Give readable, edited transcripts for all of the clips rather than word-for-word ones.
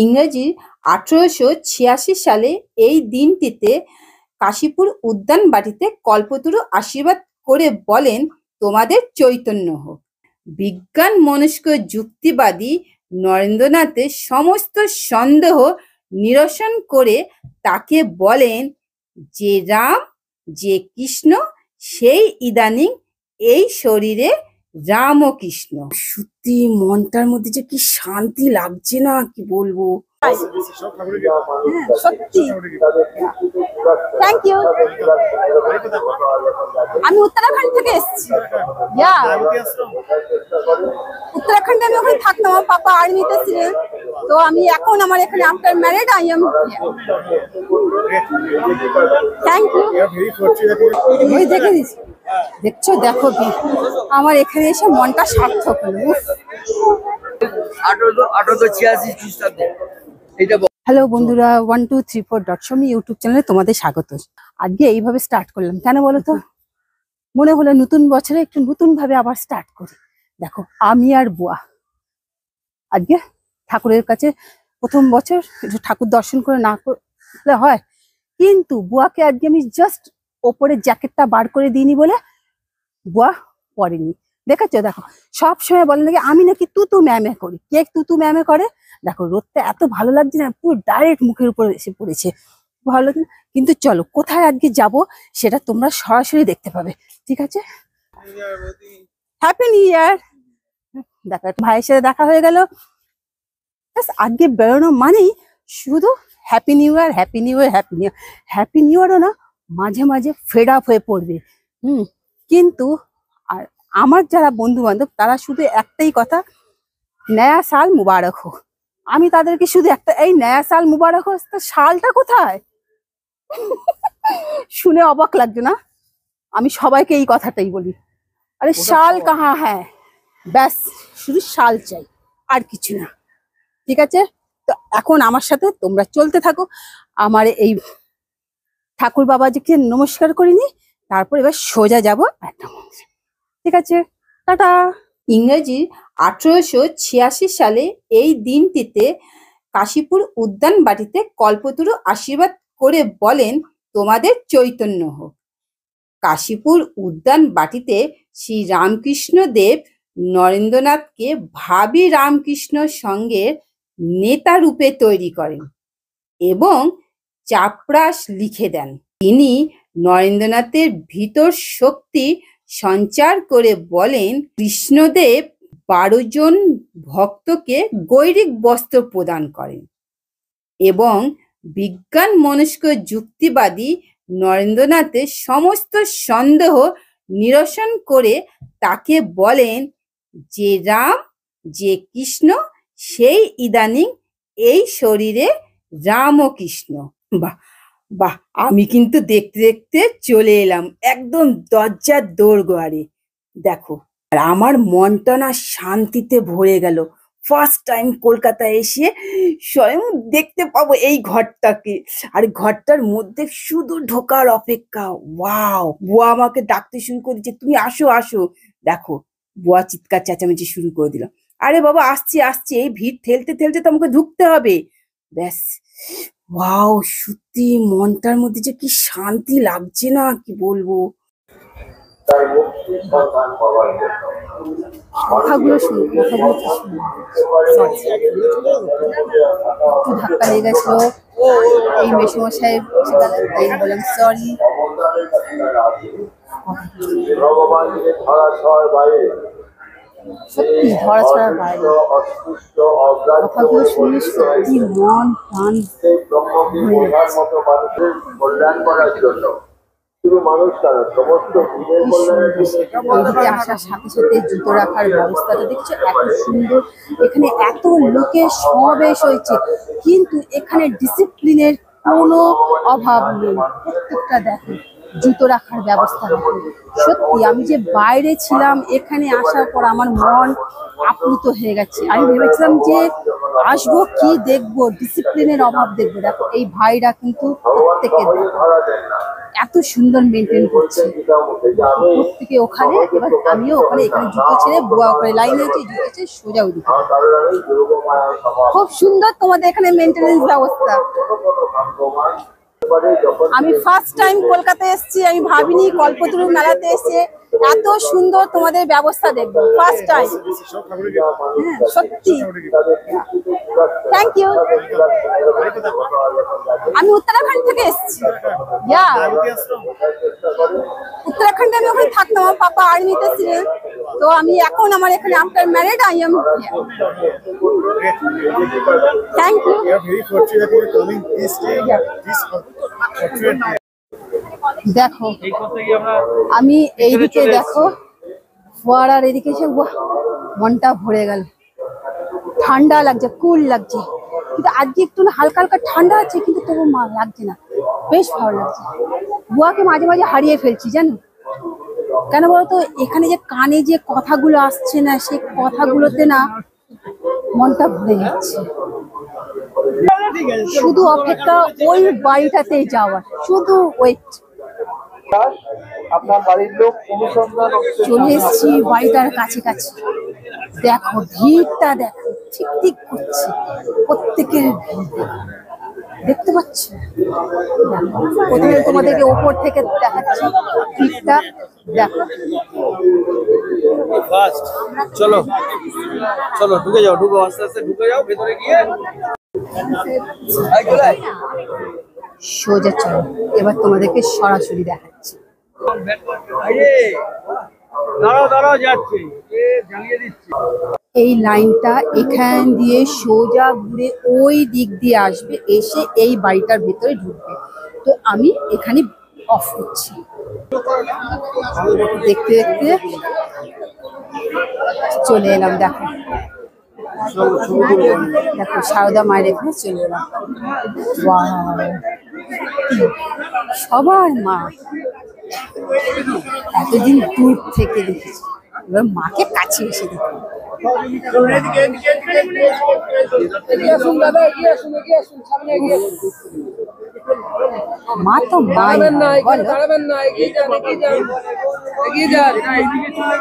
ইংরেজি 1886 সালে এই দিনটিতে কাশীপুর উদ্যান বাটিতে কল্পতরু আশীর্বাদ করে বলেন, তোমাদের চৈতন্য হোক। বিজ্ঞান মনস্ক যুক্তিবাদী নরেন্দ্রনাথের সমস্ত সন্দেহ নিরসন করে তাকে বলেন, যে রাম যে কৃষ্ণ সেই ইদানিং এই শরীরে রাম ও কৃষ্ণ। সত্যি মনটার মধ্যে যে কি শান্তি লাগছে না, কি বলবো। সত্যি থ্যাংক ইউ। আমি উত্তরাখণ্ড থেকে এসেছি। উত্তরাখণ্ডে আমি ওখানে থাকতাম, আমার পাপা আর্মিতে ছিলেন, তো আমি এখন আমার এখানে after married I am thank you. ওই দেখে দিচ্ছি, দেখছো, দেখো আমার এখানে এসে মনটা সার্থক হলো। হ্যালো বন্ধুরা, 1234.com ইউটিউব চ্যানেলে তোমাদের স্বাগত। আজকে এইভাবে স্টার্ট করলাম, কেন বলো তো? মনে হলো নতুন বছরে একটু নতুন ভাবে আবার স্টার্ট করি। দেখো, আমি আর বুয়া আজকে ঠাকুরের কাছে প্রথম বছর একটু ঠাকুর দর্শন করে না করলে হয়, কিন্তু বুয়াকে আজকে আমি জাস্ট ওপরের জ্যাকেটটা বার করে দিইনি বলে বুয়া পরেনি। দেখেছো, দেখো সবসময় বলে নাকি আমি নাকি তুতু ম্যামে করি। কে তুতু ম্যামে করে? দেখো রোদটা এত ভালো লাগছে না, পুরো ডাইরেক্ট মুখের উপর এসে পড়েছে, ভালো লাগে না। কিন্তু চলো, কোথায় আজকে যাব সেটা তোমরা সরাসরি দেখতে পাবে, ঠিক আছে? হ্যাপি নিউ ইয়ার। দেখো, ভাইয়ের সাথে দেখা হয়ে গেল। আজকে বেরোনো মানেই শুধু happy new year, happy new year, happy new year. Happy new ইয়ারও না, মাঝে মাঝে ফেড আপ হয়ে পড়বে। কিন্তু আর আমার যারা বন্ধু বান্ধব তারা শুধু একটাই কথা, নয়া সাল মুবারক হোক। আমি তাদেরকে শুধু একটা, এই নয়া সাল মুবারক হোক, সালটা কোথায়? শুনে অবাক লাগছে না? আমি সবাইকে এই কথাটাই বলি, আরে সাল কাহা হ্যাঁ, ব্যাস শুধু সাল চাই, আর কিছু না, ঠিক আছে? তো এখন আমার সাথে তোমরা চলতে থাকো। আমার এই ঠাকুর বাবাজিকে নমস্কার করিনি, তারপর এবার সোজা যাব একটা মন্দিরে, ঠিক আছে? টাটা। ইংরেজি 1886 সালে এই দিনটিতে কাশীপুর উদ্যান বাটিতে কল্পতরু আশীর্বাদ করে বলেন, তোমাদের চৈতন্য হোক। কাশীপুর উদ্যান বাটিতে শ্রী রামকৃষ্ণ দেব নরেন্দ্রনাথকে ভাবি রামকৃষ্ণ সংঘের নেতা রূপে তৈরি করেন এবং চাপরাস লিখে দেন। তিনি নরেন্দ্রনাথের ভিতর শক্তি সঞ্চার করে বলেন, কৃষ্ণদেব 12 জন ভক্তকে গৈরিক বস্ত্র প্রদান করেন এবং বিজ্ঞান মনস্ক যুক্তিবাদী নরেন্দ্রনাথের সমস্ত সন্দেহ নিরসন করে তাকে বলেন, যে রাম যে কৃষ্ণ সেই ইদানিং এই শরীরে রাম ও কৃষ্ণ। বাহ বাহ, আমি কিন্তু দেখতে দেখতে চলে এলাম একদম দরজার দোরগোয়ারে। দেখো, আর আমার মনটা না শান্তিতে ভরে গেল। ফার্স্ট টাইম কলকাতায় এসে স্বয়ং দেখতে পাবো এই ঘরটাকে, আর ঘরটার মধ্যে শুধু ঢোকার অপেক্ষা। ওয়াও, বুয়া আমাকে ডাকতে শুরু করে দিচ্ছে, তুমি আসো আসো। দেখো, বুয়া চিৎকার চেঁচামেচি শুরু করে দিল, আরে বাবা আসছি আসছি, এই ভিড় ঠেলতে ঠেলতে তো আমাকে ঢুকতে হবে। ব্যাস, ওয়াও, সত্যি মনটার মধ্যে যে কি শান্তি লাগছে না, কি বলবো। কথাগুলো শুনো, কথাগুলো কি শুনো। একটু ধাক্কা লেগে গেছিল, এই মেসমশাই তাই বললাম সরি। সত্যি ধরা ছড়ার বাইরে কথাগুলো শুনে সত্যি মন প্রাণ আসার সাথে সাথে জুতো রাখার ব্যবস্থাটা দেখছো এত সুন্দর। এখানে এত লোকের সমাবেশ হয়েছে, কিন্তু এখানে ডিসিপ্লিনের কোনো অভাব নেই। প্রত্যেকটা দেখো, জুতো রাখার ব্যবস্থা দেখো। সত্যি আমি যে বাইরে ছিলাম, এখানে আসার পর আমার মন আপ্লুত হয়ে গেছে। আমি ভেবেছিলাম যে আসবো কি দেখবো, ডিসিপ্লিনের অভাব দেখবো। দেখো এই ভাইরা কিন্তু প্রত্যেকের এত সুন্দর মেনটেন করছে প্রত্যেকে ওখানে। এবার আমিও ওখানে, এখানে জুতো ছেড়ে বুয়া ওখানে লাইনে আছে, জুতো ছেড়ে সোজা ওইদিকে। খুব সুন্দর তোমাদের এখানে মেনটেনেন্স ব্যবস্থা। আমি ফার্স্ট টাইম কলকাতায় এসেছি, আমি ভাবিনি কল্পতরু মেলাতে এসে এত সুন্দর তোমাদের ব্যবস্থা দেখবো, ফার্স্ট টাইম। হ্যাঁ সত্যি, থ্যাংক ইউ। আমি উত্তরাখণ্ড থেকে এসেছি। উত্তরাখণ্ডে আমি ওখানে থাকতাম, আমার পাপা আর্মিতে ছিলেন। তো আমি এখন আমার এখানে after married I am thank you. দেখো আমি এইদিকে দেখো ফোয়ারার এদিকে এসে মনটা ভরে গেল, ঠান্ডা লাগছে, কুল লাগছে। কিন্তু আজকে একটু হালকা হালকা ঠান্ডা আছে, কিন্তু তবু লাগছে না, বেশ ভালো লাগছে। বুয়াকে মাঝে মাঝে হারিয়ে ফেলছি জানো কেন বলতো, এখানে যে কানে যে কথাগুলো আসছে না, সেই কথাগুলোতে না মনটা ভরে যাচ্ছে। শুধু অপেক্ষা ওই বাড়িটাতে যাওয়ার, শুধু ওয়েট। চলে এসছি বাড়িটার কাছে কাছে। দেখো ভিড়টা দেখো, ঠিক ঠিক করছে, প্রত্যেকের ভিড় দেখতে পাচ্ছ। প্রথমে তোমাদেরকে ওপর থেকে দেখাচ্ছি ভিড়টা, দেখো। চলো চলো ঢুকে যাও, ঢুকো আস্তে আস্তে ঢুকে যাও ভেতরে গিয়ে সোজা চলো। এবার তোমাদেরকে সরাসরি দেখাচ্ছি। এই লাইনটা এখান দিয়ে সোজা ঘুরে ওই দিক দিয়ে আসবে, এসে এই বাড়িটার ভেতরে ঢুকবে। তো আমি এখানে অফ করছি। দেখতে দেখতে চলে এলাম। দেখো দেখো সারদা মায়ের এখানে চলে এলাম। সবার মা, এতদিন দূর থেকে দেখেছি, এবার মাকে কাছে এসে দেখি। মা তো মাই,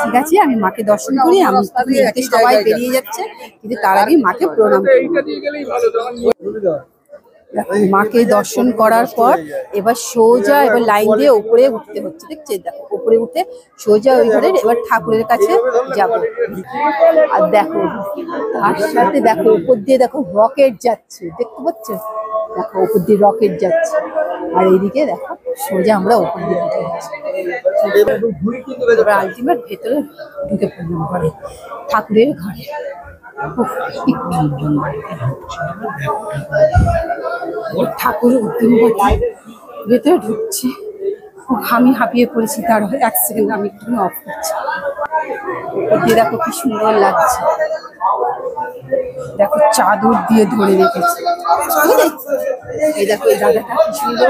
ঠিক আছে আমি মাকে দর্শন করি। আমি সবাই বেরিয়ে যাচ্ছে, কিন্তু তার আগে মাকে প্রণাম করি। মাকে দর্শন করার পর এবার সোজা এবার লাইন দিয়ে উপরে উঠতে হচ্ছে, দেখছে দেখো উপরে উঠে সোজা ওই ঘরে এবার ঠাকুরের কাছে যাব। আর দেখো তার সাথে দেখো উপর দিয়ে দেখো রকেট যাচ্ছে, দেখতে পাচ্ছ, দেখো উপর দিয়ে রকেট যাচ্ছে। আর এইদিকে দেখো সোজা আমরা উপর দিয়ে উঠে যাচ্ছি। এবার আলটিমেট ভেতরে ঢুকে পড়লাম ঘরে, ঠাকুরের ঘরে। ঠাকুর ভেতরে ঢুকছে, আমি হাঁপিয়ে পড়েছি। তার 1 সেকেন্ড আমি একটু অফ করছি। দেখো কি সুন্দর লাগছে, দেখো চাদর দিয়ে ধরে রেখেছে। এই দেখো এই দাদাটা কি সুন্দর,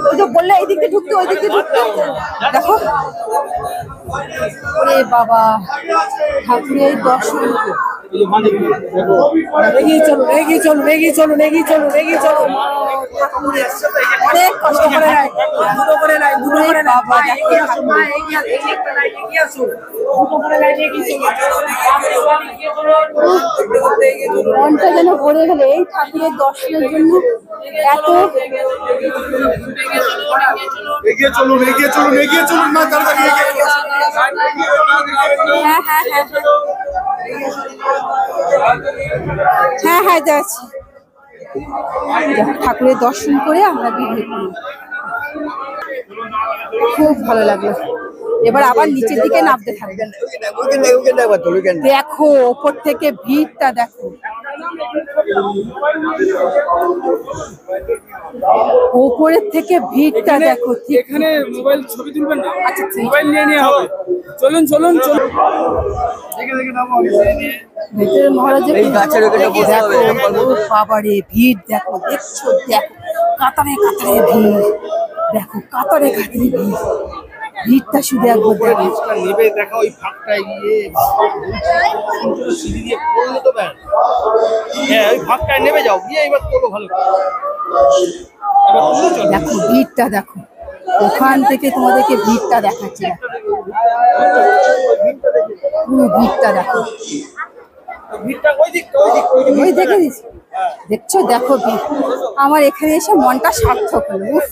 ওই তো বললে এই দিক দিয়ে ঢুকতে, ওই দিক দিয়ে ঢুকতে। দেখো ওরে বাবা, ঠাকুরের দর্শন। এগিয়ে চলো এগিয়ে চলো এগিয়ে চলো এগিয়ে চলো এগিয়ে চলো। অনেক কষ্ট করে নেয়, দুটো করে নেয়, দুটো করে বাবা মনটা যেন ভরে গেল এই ঠাকুরের দর্শনের জন্য। এত এগিয়ে চলুন এগিয়ে চলুন এগিয়ে চলুন না, তাড়াতাড়ি এগিয়ে চলুন। হ্যাঁ হ্যাঁ হ্যাঁ হ্যাঁ হ্যাঁ যাচ্ছি। ঠাকুরের দর্শন করে আমরা বেরিয়ে পড়লাম, খুব ভালো লাগলো। এবার আবার নিচের দিকে নামতে থাকবে। দেখো ওপর থেকে ভিড়টা দেখো, ওপরের থেকে ভিড়টা দেখো। এখানে মোবাইল ছবি তুলবেন না, আচ্ছা মোবাইল নিয়ে নিয়ে হবে। চলুন চলুন চলুন। ভেতরে মহারাজের বাবারে ভিড় দেখো, দেখছো দেখো কাতারে কাতারে ভিড়, দেখো কাতারে কাতারে ভিড়। ভিড়টা শুধু একবার দেখো, নেবে দেখা ওই ফাঁকটায় গিয়ে সিঁড়ি দিয়ে পড়লে তো ব্যাস। হ্যাঁ ওই ফাঁকটায় নেমে যাও, গিয়ে এবার তোলো ভালো। দেখো ভিড়টা দেখো, ওখান থেকে তোমাদেরকে ভিড়টা দেখাচ্ছি, পুরো ভিড়টা দেখো, ওই দেখে দিচ্ছি, দেখছো দেখো ভিড়। আমার এখানে এসে মনটা সার্থক হলো। উফ।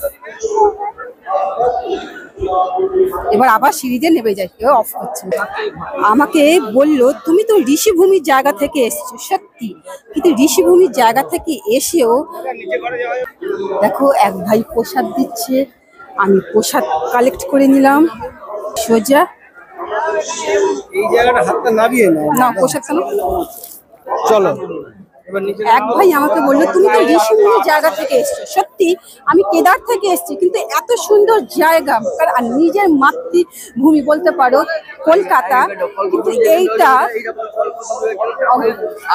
এবার আবার সিঁড়িতে নেমে যাই, কেউ অফ করছে না। আমাকে বললো তুমি তো ঋষিভূমির জায়গা থেকে এসছো, সত্যি, কিন্তু ঋষিভূমির জায়গা থেকে এসেও দেখো এক ভাই প্রসাদ দিচ্ছে, আমি প্রসাদ কালেক্ট করে নিলাম সোজা। এই জায়গাটা হাতটা নামিয়ে নাও। না প্রসাদ কেন? চলো এবার নিচে এক ভাই আমাকে বললো তুমি তো ঋষিভূমির জায়গা থেকে এসছো, সত্যি আমি কেদার থেকে এসেছি, কিন্তু এত সুন্দর জায়গা আর নিজের মাতৃভূমি বলতে পারো কলকাতা, কিন্তু এইটা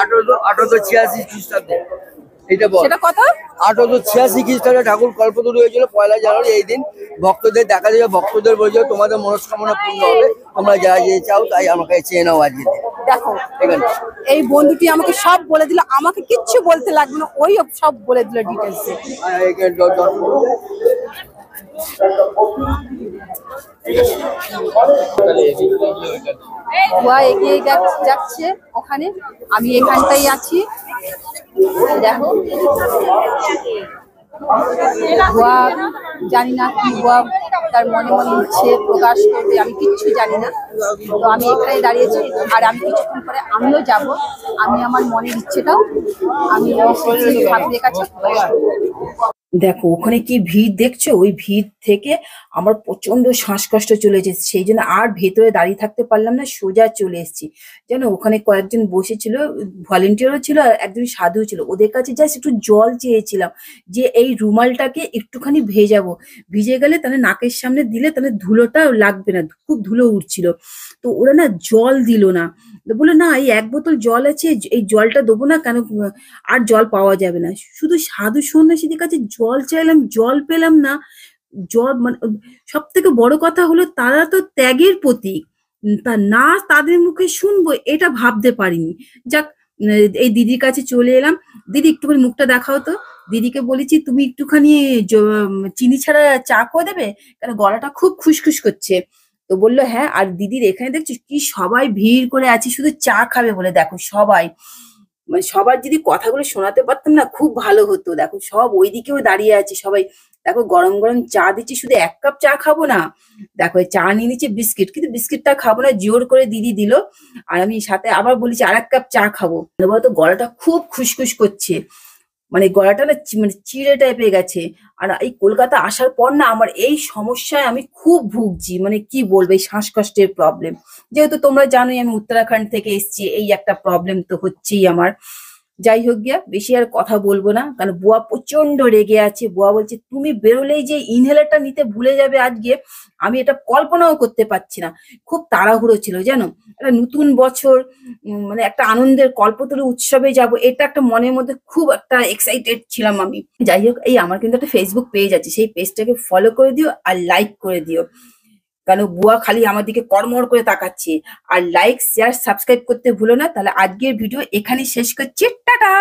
1886 খ্রিস্টাব্দে এটা বল। সেটা কত? 1886 খ্রিস্টাব্দে ঠাকুর কল্পতরু হয়েছিল 1 জানুয়ারি। এই দিন ভক্তদের দেখা যাবে, ভক্তদের বলছে তোমাদের মনস্কামনা পূর্ণ হবে, তোমরা যা যে চাও তাই আমাকে চেয়ে নাও আজকে। দেখো এখানে এই বন্ধুটি আমাকে সব বলে দিল, আমাকে কিচ্ছু বলতে লাগবে না, ওই সব বলে দিল ডিটেলসে। ধোয়া এগিয়ে যাচ্ছে ওখানে, আমি এখানটাই আছি। দেখো ধোয়া, জানি না কি ধোয়া তার মনে মনে ইচ্ছে প্রকাশ করবে, আমি কিচ্ছু জানি না। তো আমি এখানে দাঁড়িয়েছি, আর আমি কিছুক্ষণ পরে আমিও যাব, আমি আমার মনের ইচ্ছেটাও আমি ঠাকুরের কাছে। দেখো ওখানে কি ভিড় দেখছো, ওই ভিড় থেকে আমার প্রচন্ড শ্বাসকষ্ট চলে এসেছে, সেই জন্য আর ভেতরে দাঁড়িয়ে থাকতে পারলাম না, সোজা চলে এসেছি। জানো ওখানে কয়েকজন বসেছিল, ভলেন্টিয়ারও ছিল, একজন সাধু ছিল, ওদের কাছে জাস্ট একটু জল চেয়েছিলাম যে এই রুমালটাকে একটুখানি ভেজাবো, ভিজে গেলে তাহলে নাকের সামনে দিলে তাহলে ধুলোটা লাগবে না, খুব ধুলো উঠছিল। তো ওরা না জল দিল না, বললো না এই 1 বোতল জল আছে, এই জলটা দেবো না কেন, আর জল পাওয়া যাবে না। শুধু সাধু সন্ন্যাসীদের কাছে জল চাইলাম, জল পেলাম না। জল মানে সব থেকে বড় কথা হলো তারা তো ত্যাগের প্রতীক, তা না তাদের মুখে শুনবো এটা ভাবতে পারিনি। যাক, এই দিদির কাছে চলে এলাম। দিদি একটুখানি মুখটা দেখাও তো। দিদিকে বলেছি তুমি একটুখানি চিনি ছাড়া চা করে দেবে, কারণ গলাটা খুব খুসখুস করছে। তো বললো হ্যাঁ। আর দিদির এখানে দেখছো কি সবাই ভিড় করে আছে শুধু চা খাবে বলে, দেখো সবাই, মানে সবার যদি কথাগুলো শোনাতে পারতাম না খুব ভালো হতো। দেখো সব ওইদিকেও দাঁড়িয়ে আছে সবাই, দেখো গরম গরম চা দিচ্ছি, শুধু 1 কাপ চা খাবো না, দেখো চা নিয়ে নিচ্ছে বিস্কিট, কিন্তু বিস্কিটটা খাবো না, জোর করে দিদি দিল। আর আমি সাথে আবার বলেছি আর 1 কাপ চা খাবো। বলতো গলাটা খুব খুসখুস করছে, মানে গলাটা না মানে চিড়ে টাইপের গেছে। আর এই কলকাতা আসার পর না আমার এই সমস্যায় আমি খুব ভুগছি, মানে কি বলবো, এই শ্বাসকষ্টের প্রবলেম। যেহেতু তোমরা জানোই আমি উত্তরাখণ্ড থেকে এসেছি, এই একটা প্রবলেম তো হচ্ছেই আমার। যাই হোক গিয়া, বেশি আর কথা বলবো না, কারণ বুয়া প্রচন্ড রেগে আছে। বুয়া বলছে তুমি বেরোলেই যে ইনহেলারটা নিতে ভুলে যাবে আজকে, আমি এটা কল্পনাও করতে পারছি না। খুব তাড়াহুড়ো ছিল জানো, একটা নতুন বছর, মানে একটা আনন্দের কল্পতরু উৎসবে যাব, এটা একটা মনের মধ্যে খুব একটা এক্সাইটেড ছিলাম আমি। যাই হোক, এই আমার কিন্তু একটা ফেসবুক পেজ আছে, সেই পেজটাকে ফলো করে দিও আর লাইক করে দিও, কারণ বুয়া খালি আমার দিকে কড়মড় করে তাকাচ্ছে। আর লাইক শেয়ার সাবস্ক্রাইব করতে ভুলো না। তাহলে আজকের ভিডিও এখানেই শেষ করছি, টাটা।